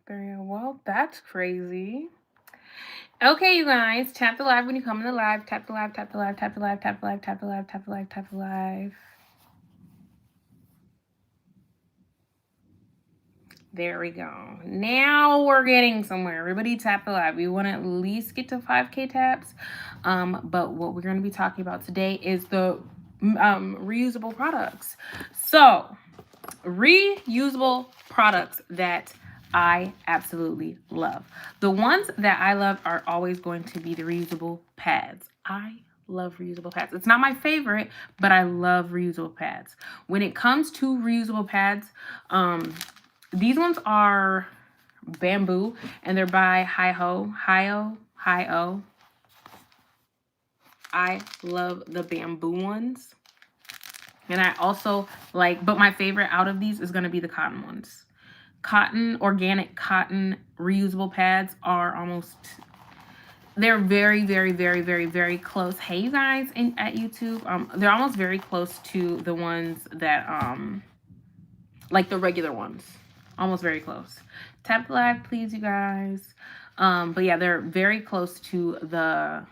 Well, that's crazy. Okay, you guys, tap the live when you come in the live. Tap the live, tap the live, tap the live, tap the live, tap the live, tap the live, tap the live. There we go. Now we're getting somewhere. Everybody tap the live. We want to at least get to 5K taps. But what we're going to be talking about today is the reusable products. So, reusable products that I absolutely love. The ones that I love are always going to be the reusable pads. I love reusable pads. It's not my favorite, but I love reusable pads. When it comes to reusable pads, these ones are bamboo and they're by Hi-O. I love the bamboo ones. And I also but my favorite out of these is going to be the cotton ones. Organic cotton reusable pads are they're very, very, very, very, very close. Hey, you guys at YouTube, they're almost very close to the ones that, like the regular ones. Almost very close. Tap the live, please, you guys. But yeah, they're very close to the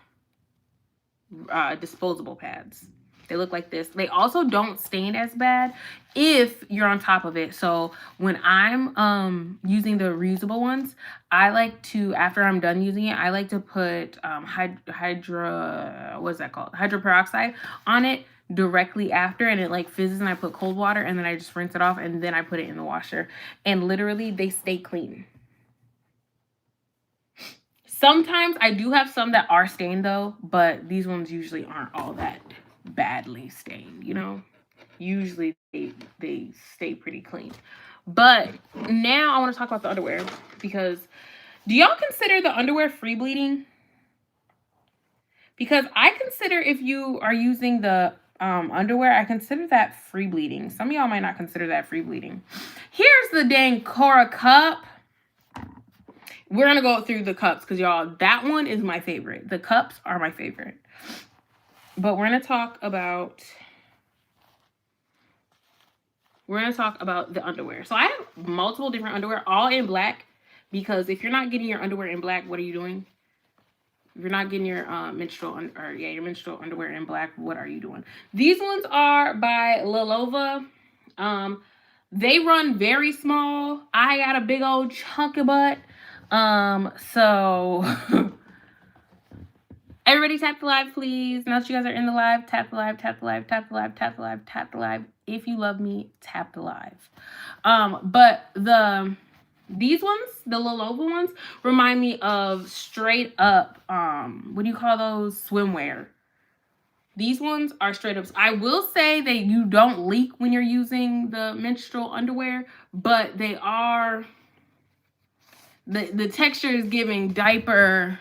disposable pads. They look like this. They also don't stain as bad if you're on top of it. So when I'm using the reusable ones, I like to, after I'm done using it, I like to put hydroperoxide on it directly after, and it fizzes, and I put cold water, and then I just rinse it off, and then I put it in the washer, and literally they stay clean. Sometimes I do have some that are stained though, but these ones usually aren't all that badly stained, you know? Usually they stay pretty clean. But now I want to talk about the underwear, because do y'all consider the underwear free bleeding? Because I consider, if you are using the underwear, I consider that free bleeding. Some of y'all might not consider that free bleeding. Here's the dang Cora cup. We're going to go through the cups because, y'all, that one is my favorite. The cups are my favorite. But we're going to talk about the underwear. So I have multiple different underwear, all in black, because if you're not getting your underwear in black, what are you doing? If you're not getting your menstrual underwear in black, what are you doing? These ones are by Lilova. They run very small. I got a big old chunky butt. So everybody tap the live, please. Now that you guys are in the live, tap the live, tap the live, tap the live, tap the live, tap the live. If you love me, tap the live. But these ones, the Lilova ones, remind me of straight up, what do you call those? Swimwear. These ones are straight up. I will say that you don't leak when you're using the menstrual underwear, but they are, the texture is giving diaper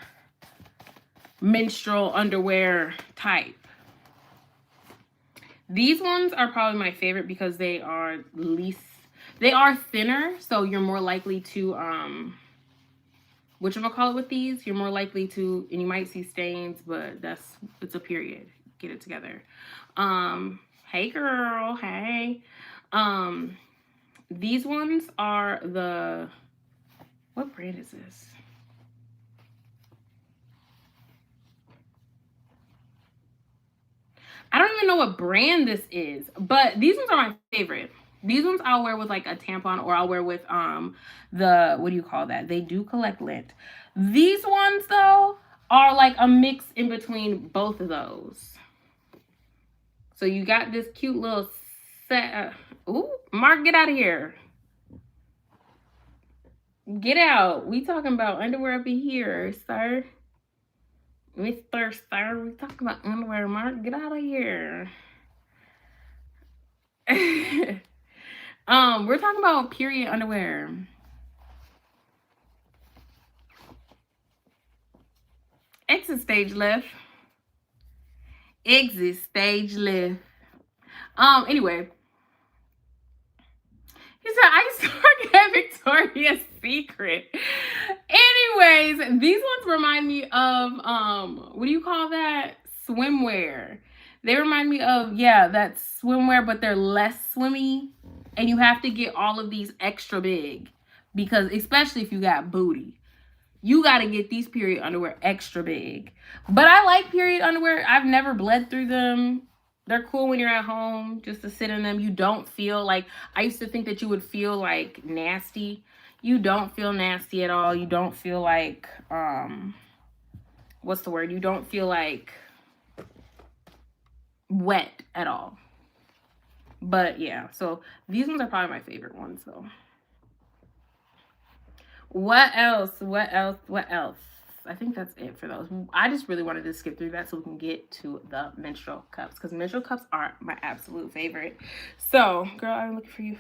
menstrual underwear type. These ones are probably my favorite because they are thinner, so you're more likely to whatchamacallit with these, you're more likely to, and you might see stains, but it's a period. Get it together. Hey girl, hey. These ones are what brand is this? I don't even know what brand this is, but these ones are my favorite. These ones I'll wear with like a tampon, or I'll wear with what do you call that? They do collect lint. These ones though are like a mix in between both of those. So you got this cute little set. Ooh, Mark, get out of here. Get out. We talking about underwear up in here, sir. Mr. Sir, we talking about underwear. Mark, get out of here. We're talking about period underwear. Exit stage left. Exit stage left. Anyway. He said, I used to work at Victoria's Secret. Anyways, these ones remind me of, what do you call that? Swimwear. They remind me of, yeah, that swimwear, but they're less swimmy. And you have to get all of these extra big because especially if you got booty, you got to get these period underwear extra big. But I like period underwear. I've never bled through them. They're cool when you're at home just to sit in them. You don't feel like, I used to think that you would feel like nasty. You don't feel nasty at all. You don't feel like, what's the word? You don't feel like wet at all. But yeah, so these ones are probably my favorite ones though. What else? What else? What else? I think that's it for those. I just really wanted to skip through that so we can get to the menstrual cups, because menstrual cups are my absolute favorite. So, girl, I'm looking for you.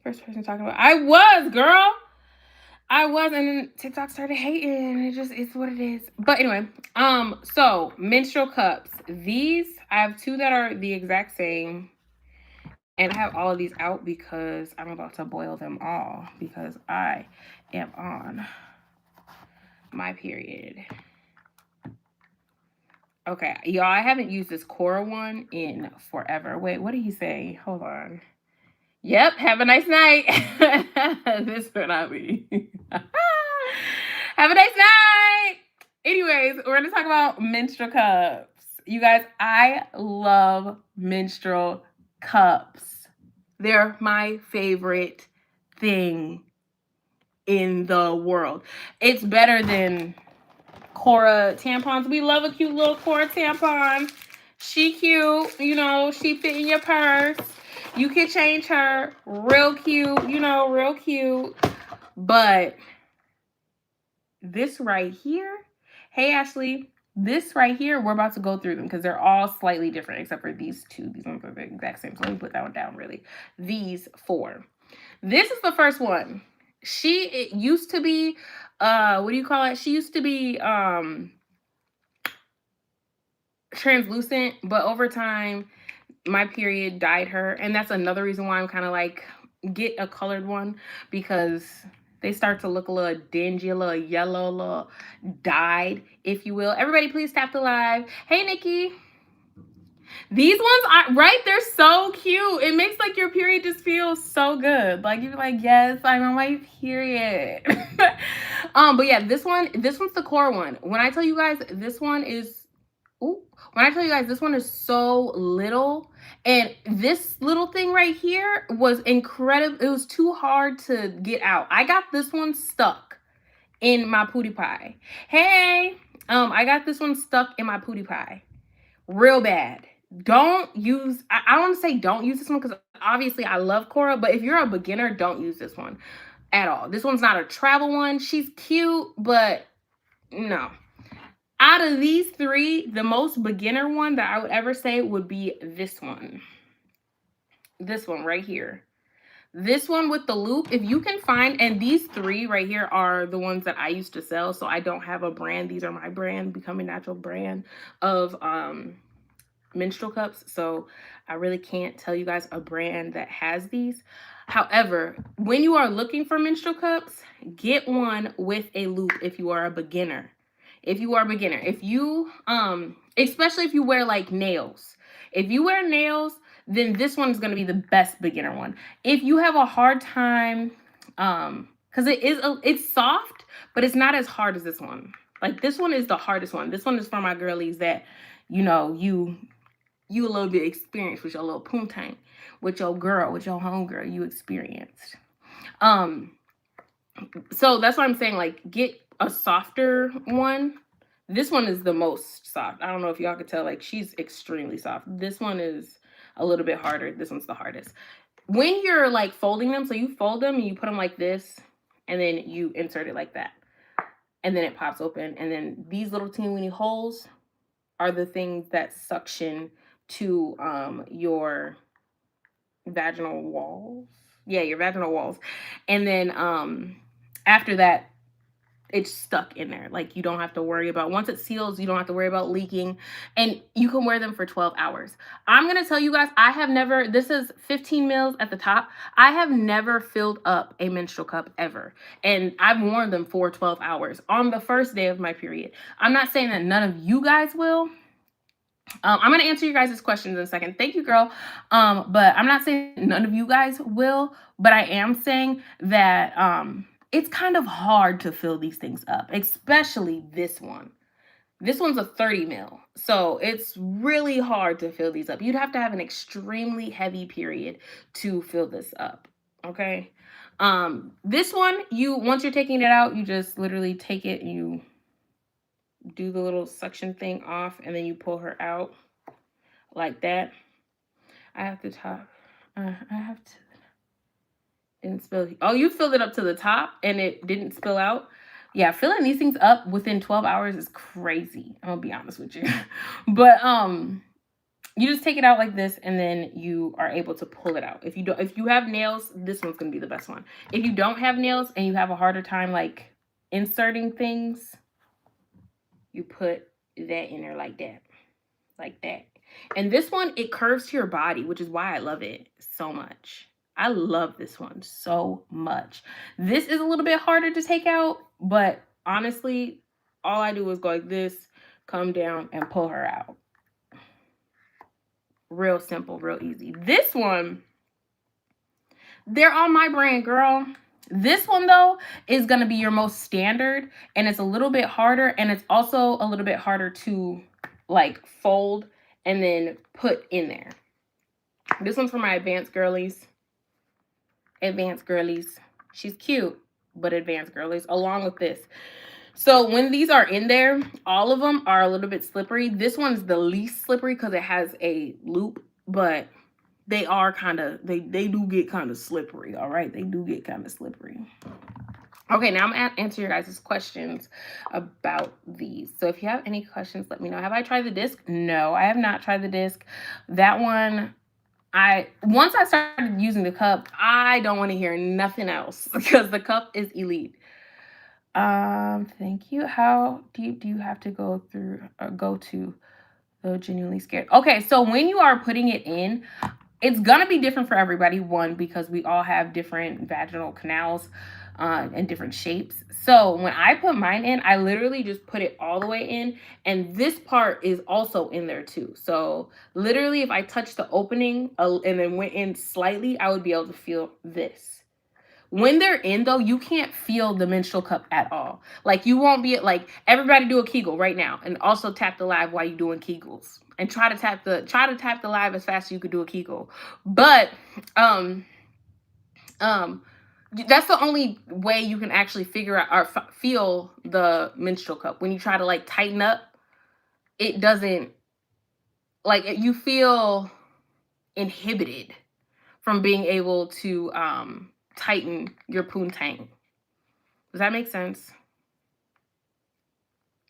First person talking about. I was, girl. I was, and then TikTok started hating. It just, it's what it is. But anyway, so menstrual cups. These, I have two that are the exact same. And I have all of these out because I'm about to boil them all because I am on my period. Okay, y'all, I haven't used this Cora one in forever. Wait, what did he say? Hold on. Yep, have a nice night. This would not be. Have a nice night. Anyways, we're going to talk about menstrual cups. You guys, I love menstrual cups. They're my favorite thing in the world. It's better than Cora tampons. We love a cute little Cora tampon. She cute, you know, she fit in your purse. You can change her. Real cute, you know, real cute. But this right here, hey Ashley, this right here, we're about to go through them because they're all slightly different except for these two. These ones are the exact same. So let me put that one down really. These four. This is the first one. It used to be, what do you call it? She used to be translucent, but over time, my period dyed her. And that's another reason why I'm kind of like, get a colored one, because they start to look a little dingy, a little yellow, a little dyed, if you will. Everybody, please tap the live. Hey, Nikki. These ones are right. They're so cute. It makes like your period just feel so good. Like you're like, yes, I'm on my period. But yeah, this one's the core one. When I tell you guys, this one is so little, and this little thing right here was incredible. It was too hard to get out. I got this one stuck in my pootie pie. Hey, I got this one stuck in my pootie pie real bad. Don't use, I don't want to say don't use this one because obviously I love Cora, but if you're a beginner, don't use this one at all. This one's not a travel one. She's cute, but no. Out of these three, the most beginner one that I would ever say would be this one. This one right here. This one with the loop, if you can find, and these three right here are the ones that I used to sell, so I don't have a brand. These are my brand, Becoming Natural brand of menstrual cups, so I really can't tell you guys a brand that has these. However, when you are looking for menstrual cups, get one with a loop if you are a beginner. If you are a beginner, if you especially if you wear like nails. If you wear nails, then this one is going to be the best beginner one. If you have a hard time because it's soft, but it's not as hard as this one. Like this one is the hardest one. This one is for my girlies that, you know, you a little bit experienced with your little poontang, with your girl, with your homegirl, you experienced. So that's why I'm saying, like, get a softer one. This one is the most soft. I don't know if y'all could tell, like, she's extremely soft. This one is a little bit harder. This one's the hardest. When you're like folding them, so you fold them and you put them like this, and then you insert it like that, and then it pops open, and then these little teeny weeny holes are the things that suction to your vaginal walls. Yeah, your vaginal walls. And then after that, it's stuck in there. Like you don't have to worry about, once it seals, you don't have to worry about leaking, and you can wear them for 12 hours. I'm going to tell you guys, I have never, this is 15 mils at the top. I have never filled up a menstrual cup ever. And I've worn them for 12 hours on the first day of my period. I'm not saying that none of you guys will, I'm gonna answer you guys' questions in a second. Thank you, girl. But I'm not saying none of you guys will, but I am saying that it's kind of hard to fill these things up, especially this one. This one's a 30 mil. So it's really hard to fill these up. You'd have to have an extremely heavy period to fill this up. Okay. This one, you once you're taking it out, you just literally take it and you do the little suction thing off, and then you pull her out like that. I have to top. I have to. Didn't spill. Oh, you filled it up to the top and it didn't spill out. Yeah, filling these things up within 12 hours is crazy. I'm gonna be honest with you. But you just take it out like this and then you are able to pull it out. If you have nails, this one's gonna be the best one. If you don't have nails and you have a harder time like inserting things, you put that in there like that. Like that. And this one, it curves to your body, which is why I love it so much. I love this one so much. This is a little bit harder to take out, but honestly, all I do is go like this, come down, and pull her out. Real simple, real easy. This one, they're on my brand, girl. This one, though, is going to be your most standard, and it's a little bit harder, and it's also a little bit harder to, like, fold and then put in there. This one's for my advanced girlies. Advanced girlies. She's cute, but advanced girlies, along with this. So when these are in there, all of them are a little bit slippery. This one's the least slippery because it has a loop, but they are kind of, they do get kind of slippery, all right? They do get kind of slippery. Okay, now I'm going to answer your guys' questions about these. So if you have any questions, let me know. Have I tried the disc? No, I have not tried the disc. That one, once I started using the cup, I don't want to hear nothing else because the cup is elite. Thank you. How deep do you have to go to the genuinely scared? Okay, so when you are putting it in, it's gonna be different for everybody. One, because we all have different vaginal canals and different shapes. So when I put mine in, I literally just put it all the way in, and this part is also in there too. So literally, if I touched the opening and then went in slightly, I would be able to feel this. When they're in, though, you can't feel the menstrual cup at all. Like, you won't be like, everybody do a Kegel right now, and also tap the live while you're doing Kegels, and try to tap the live as fast as you could do a Kegel. But that's the only way you can actually figure out or feel the menstrual cup. When you try to like tighten up, it doesn't, like, you feel inhibited from being able to tighten your poontang. Does that make sense?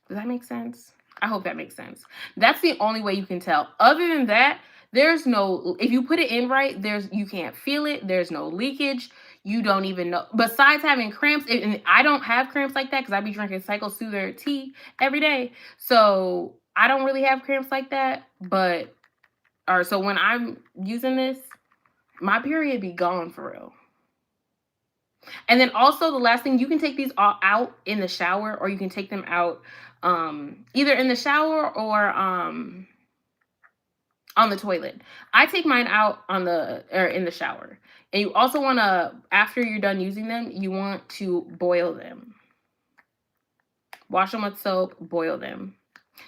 Does that make sense? I hope that makes sense. That's the only way you can tell. Other than that, there's no, if you put it in right, you can't feel it. There's no leakage. You don't even know. Besides having cramps, and I don't have cramps like that because I be drinking Cycle Soother tea every day. So I don't really have cramps like that. So when I'm using this, my period be gone for real. And then also the last thing, you can take these all out in the shower, or you can take them out either in the shower or on the toilet. I take mine out in the shower. And you also want to, after you're done using them, you want to boil them. Wash them with soap, boil them.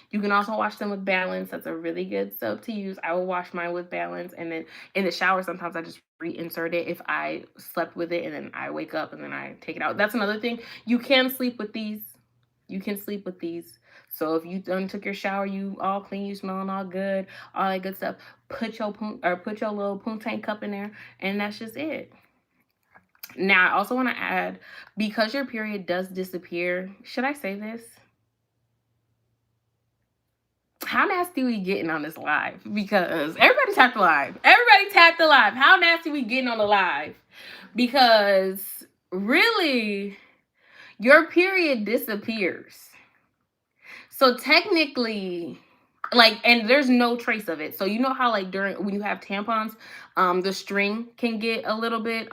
You can also wash them with Balance. That's a really good soap to use. I will wash mine with Balance. And then in the shower, sometimes I just reinsert it if I slept with it and then I wake up and then I take it out. That's another thing. You can sleep with these. You can sleep with these. So if you done took your shower, you all clean, you smelling all good, all that good stuff, put your little poontang cup in there, and that's just it. Now, I also want to add, because your period does disappear, should I say this? How nasty we getting on this live? Because everybody tapped the live. Everybody tapped the live. How nasty we getting on the live? Because really, your period disappears. So technically, like, and there's no trace of it. So you know how like when you have tampons, the string can get a little bit,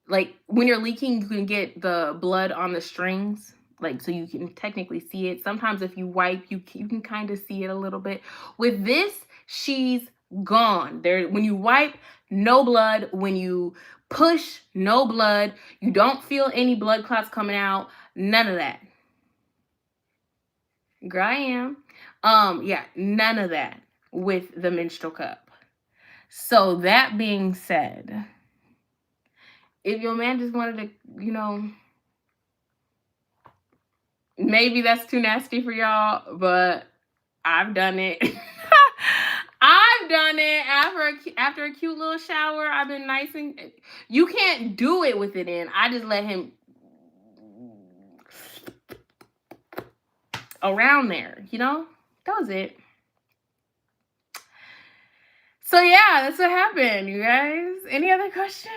like when you're leaking, you can get the blood on the strings. like, so you can technically see it. Sometimes if you wipe, you can kind of see it a little bit. With this, she's gone. There, when you wipe, no blood. When you push, no blood. You don't feel any blood clots coming out. None of that. Girl, I am. Yeah, none of that with the menstrual cup. So that being said, if your man just wanted to, maybe that's too nasty for y'all, but I've done it. I've done it after a cute little shower. I've been nice and you can't do it with it in. I just let him around there, That was it. So yeah, that's what happened, you guys. Any other questions?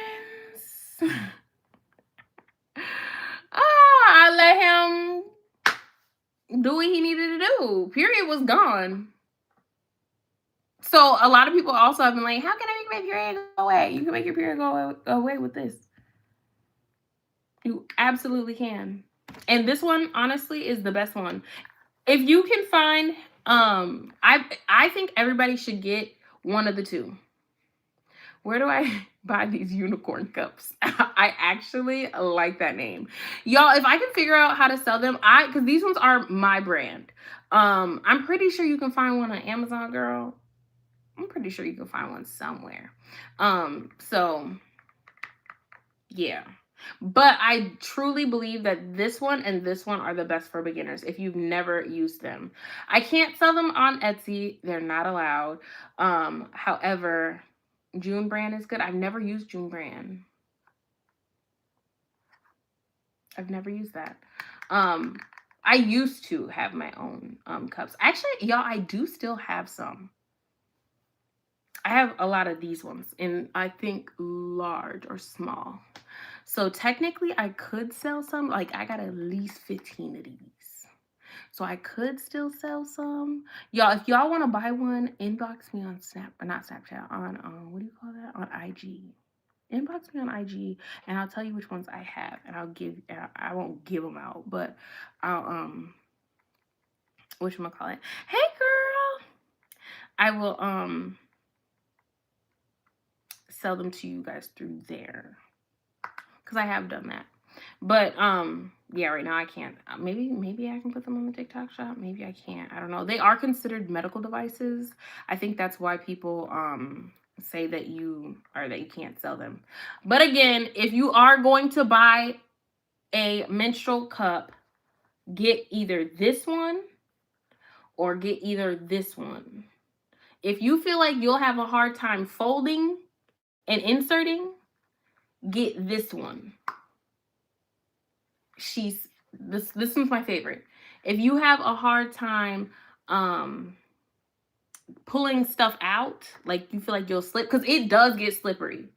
I let him do what he needed to do. Period was gone. So a lot of people also have been like, how can I make my period go away? You can make your period go away with this. You absolutely can. And this one, honestly, is the best one. If you can find, I think everybody should get one of the two. Where do I buy these unicorn cups? I actually like that name. Y'all, if I can figure out how to sell them, because these ones are my brand. I'm pretty sure you can find one on Amazon, girl. I'm pretty sure you can find one somewhere. So yeah. But I truly believe that this one and this one are the best for beginners if you've never used them. I can't sell them on Etsy. They're not allowed. However, June brand is good. I've never used June brand. I've never used that. I used to have my own cups. Actually, y'all, I do still have some. I have a lot of these ones in, I think, large or small. So technically, I could sell some. Like, I got at least 15 of these. So I could still sell some. Y'all, if y'all want to buy one, inbox me on Snapchat, on, what do you call that? On IG. Inbox me on IG, and I'll tell you which ones I have. And I won't give them out, but I'll, whatchamacallit? Hey, girl! I will, sell them to you guys through there. Because I have done that. But yeah, right now I can't. Maybe I can put them on the TikTok shop. Maybe I can't. I don't know. They are considered medical devices. I think that's why people say that you can't sell them. But again, if you are going to buy a menstrual cup, get either this one or get either this one. If you feel like you'll have a hard time folding and inserting, get this one. This one's my favorite. If you have a hard time pulling stuff out, like you feel like you'll slip, because it does get slippery.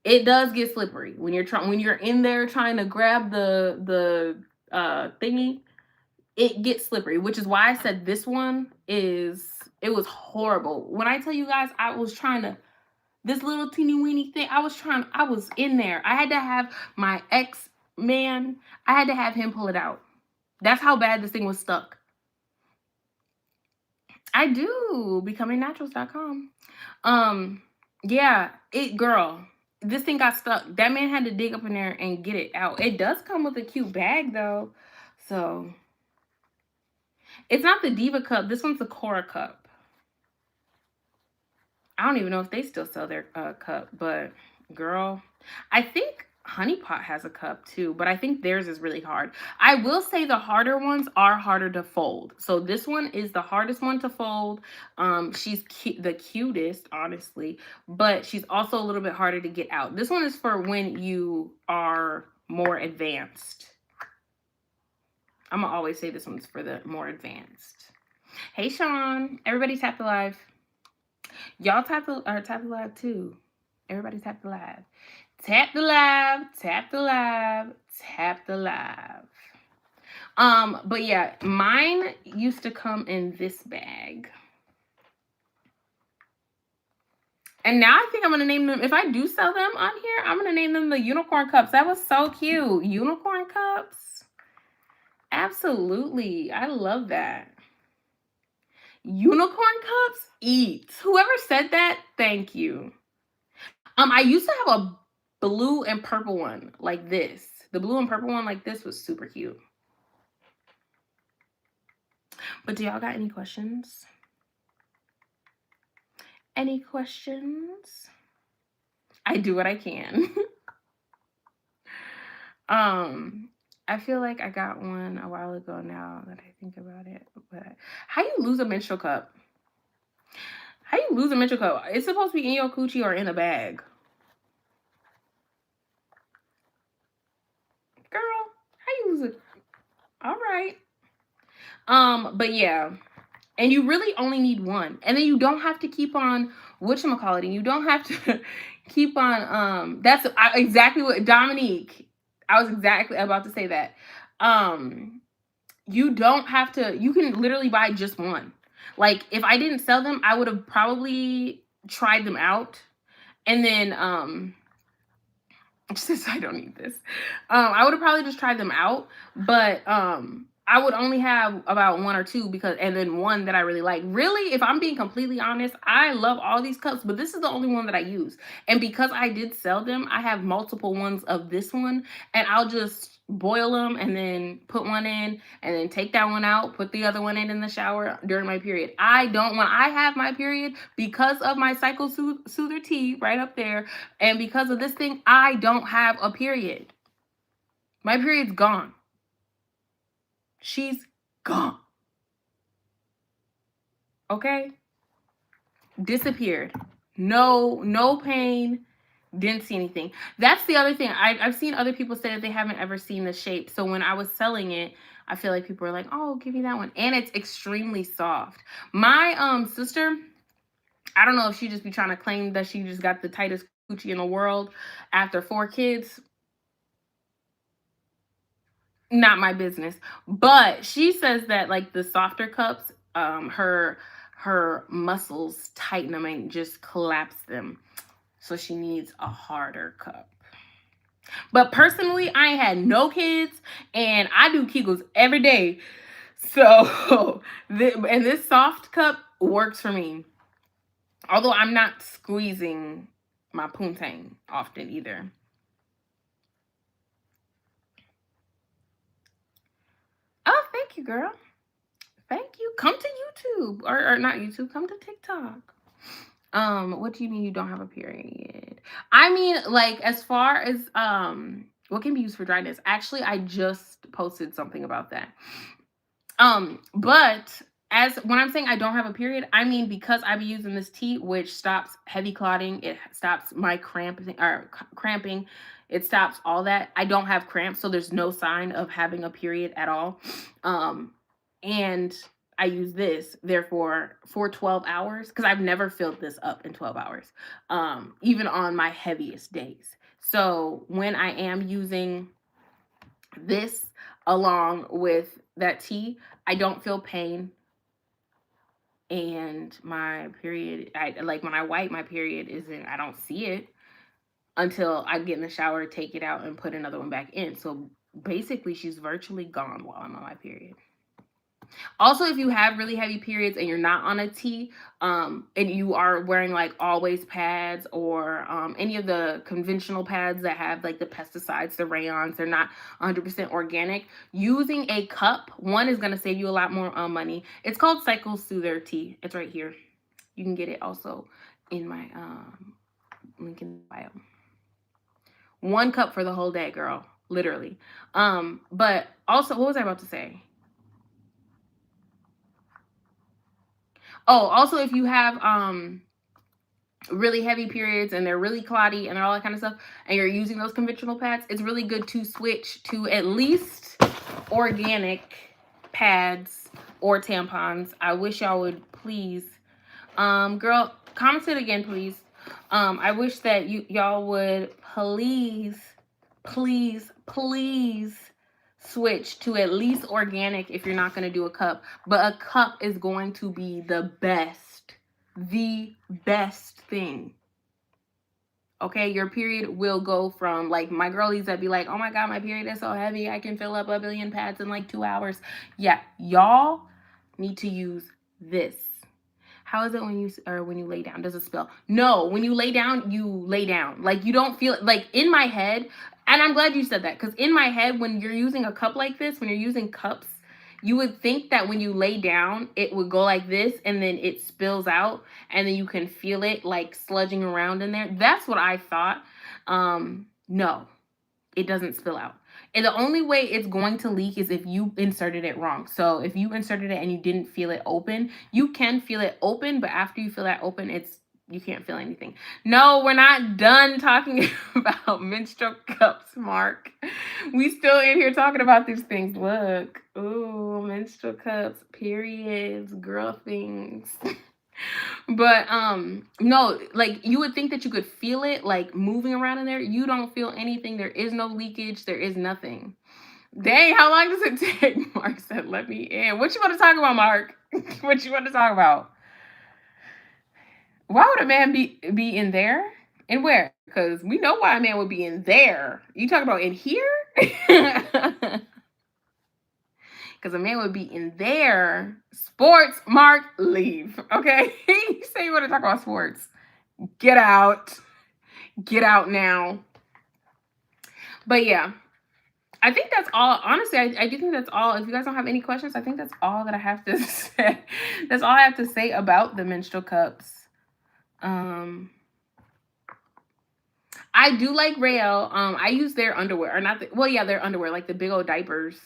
It does get slippery when you're in there trying to grab the thingy. It gets slippery, which is why I said this one it was horrible. When I tell you guys, I was trying to, this little teeny weeny thing, I was in there. I had to have my ex-man, I had to have him pull it out. That's how bad this thing was stuck. I do. BecomingNaturals.com. Yeah, girl, this thing got stuck. That man had to dig up in there and get it out. It does come with a cute bag, though. So, it's not the Diva cup. This one's the Cora cup. I don't even know if they still sell their cup, but girl, I think Honey Pot has a cup too, but I think theirs is really hard. I will say the harder ones are harder to fold. So this one is the hardest one to fold. She's the cutest, honestly, but she's also a little bit harder to get out. This one is for when you are more advanced. I'm gonna always say this one's for the more advanced. Hey, Sean. Everybody tap the live. Y'all tap the live too. Everybody tap the live. Tap the live, tap the live, tap the live. But yeah, mine used to come in this bag. And now I think I'm gonna name them, if I do sell them on here, I'm gonna name them the unicorn cups. That was so cute. Unicorn cups. Absolutely. I love that. Unicorn cups? Eat. Whoever said that, thank you. I used to have a blue and purple one like this. The blue and purple one like this was super cute. But do y'all got any questions? Any questions? I do what I can. I feel like I got one a while ago now that I think about it. But how you lose a menstrual cup? How you lose a menstrual cup? It's supposed to be in your coochie or in a bag. Girl, how you lose it? All right. But yeah. And you really only need one. And then you don't have to keep on whatchamacallit. You don't have to keep on that's exactly what Dominique. I was exactly about to say that. You don't have to, you can literally buy just one. Like if I didn't sell them, I would have probably tried them out. And then since I don't need this. I would have probably just tried them out, but I would only have about one or two because, and then one that I really like. Really, if I'm being completely honest, I love all these cups, but this is the only one that I use. And because I did sell them, I have multiple ones of this one, and I'll just boil them and then put one in and then take that one out, put the other one in the shower during my period. I don't, when I have my period, because of my cycle soother tea right up there, and because of this thing, I don't have a period. My period's gone. She's gone. Okay? Disappeared. No pain. Didn't see anything. That's the other thing. I've seen other people say that they haven't ever seen the shape. So when I was selling it, I feel like people are like, oh, give me that one. And it's extremely soft. My sister, I don't know if she just be trying to claim that she just got the tightest coochie in the world after 4 kids. Not my business. But she says that like the softer cups, her muscles tighten them and just collapse them. So she needs a harder cup. But personally, I ain't had no kids and I do Kegels every day. So and this soft cup works for me. Although I'm not squeezing my poontang often either. Oh, thank you, girl. Thank you. Come to YouTube or not YouTube. Come to TikTok. What do you mean you don't have a period? I mean, like as far as what can be used for dryness. Actually, I just posted something about that. But as when I'm saying I don't have a period, I mean because I be using this tea, which stops heavy clotting, it stops my cramping, it stops all that. I don't have cramps, so there's no sign of having a period at all. And I use this, therefore, for 12 hours, because I've never filled this up in 12 hours, even on my heaviest days. So when I am using this along with that tea, I don't feel pain. And my period, like when I wipe, my period isn't, I don't see it until I get in the shower, take it out, and put another one back in. So basically, she's virtually gone while I'm on my period. Also, if you have really heavy periods and you're not on a T, and you are wearing like always pads or any of the conventional pads that have like the pesticides, the rayons, they're not 100% organic. Using a cup, one, is going to save you a lot more money. It's called Cycle Soother Tea. It's right here. You can get it also in my link in the bio. 1 cup for the whole day, girl. Literally. But also, what was I about to say? Oh, also if you have really heavy periods and they're really clotty and all that kind of stuff, and you're using those conventional pads, it's really good to switch to at least organic pads or tampons. I wish y'all would please, girl, comment it again, please. I wish that y'all would please switch to at least organic if you're not going to do a cup. But a cup is going to be the best thing. Okay, your period will go from, like, my girlies that be like, oh my God, my period is so heavy, I can fill up a billion pads in like 2 hours. Yeah, y'all need to use this. How is it when you lay down? Does it spill? No, when you lay down, you lay down. Like, you don't feel it. Like, in my head, and I'm glad you said that, because in my head, when you're using a cup like this, when you're using cups, you would think that when you lay down, it would go like this and then it spills out and then you can feel it like sludging around in there. That's what I thought. No, it doesn't spill out. And the only way it's going to leak is if you inserted it wrong. So if you inserted it and you didn't feel it open, you can feel it open, but after you feel that open, you can't feel anything. No, we're not done talking about menstrual cups, Mark. We still in here talking about these things. Look. Ooh, menstrual cups, periods, girl things. But no, like, you would think that you could feel it like moving around in there. You don't feel anything. There is no leakage. There is nothing. Dang, how long does it take? Mark said, let me in. What you want to talk about, Mark? What you want to talk about? Why would a man be in there? And where? Because we know why a man would be in there. You talking about in here? Because a man would be in there. Sports, Mark, leave. Okay? You say you want to talk about sports. Get out. Get out now. But yeah, I think that's all. Honestly, I do think that's all. If you guys don't have any questions, I think that's all that I have to say. That's all I have to say about the menstrual cups. I do like Rael. I use their underwear, or not. Their underwear, like the big old diapers.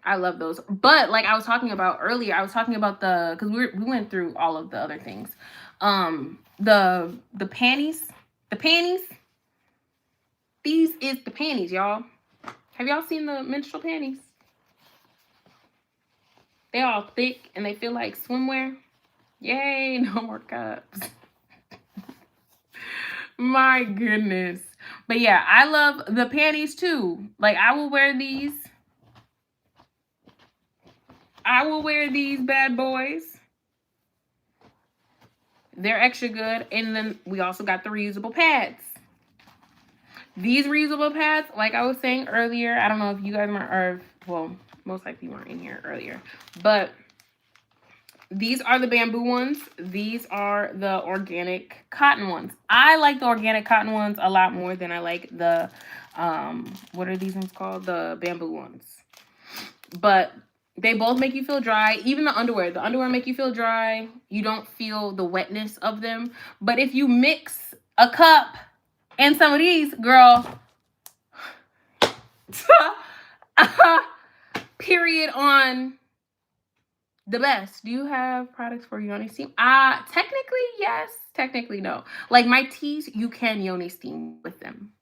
I love those. But like I was talking about earlier, I was talking about because we went through all of the other things. The panties, These is the panties, y'all. Have y'all seen the menstrual panties? They all thick and they feel like swimwear. Yay, no more cups. My goodness. But yeah, I love the panties too. Like, I will wear these. Bad boys. They're extra good. And then we also got the reusable pads. These reusable pads, like I was saying earlier, I don't know if you guys most likely weren't in here earlier, but these are the bamboo ones. These are the organic cotton ones. I like the organic cotton ones a lot more than I like the, what are these ones called? The bamboo ones. But they both make you feel dry. Even the underwear make you feel dry. You don't feel the wetness of them. But if you mix a cup and some of these, girl, period on the best. Do you have products for yoni steam? Technically, yes. Technically, no. Like my teas, you can yoni steam with them.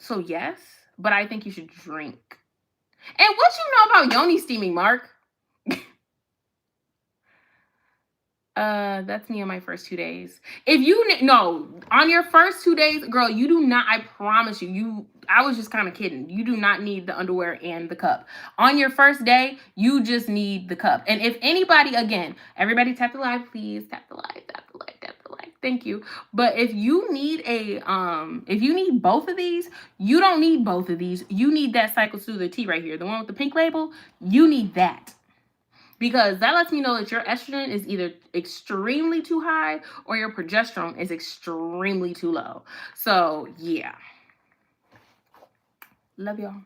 So yes, but I think you should drink. And what you know about yoni steaming, Mark? That's me on my first 2 days. If you on your first 2 days, girl, you do not, I promise you, I was just kind of kidding. You do not need the underwear and the cup. On your first day, you just need the cup. And if anybody, again, everybody tap the live, please. Tap the live, tap the live, tap the live. Thank you. But if you need if you need both of these, you don't need both of these. You need that Cycle Soother tea right here. The one with the pink label, you need that. Because that lets me know that your estrogen is either extremely too high or your progesterone is extremely too low. So, yeah. Love y'all.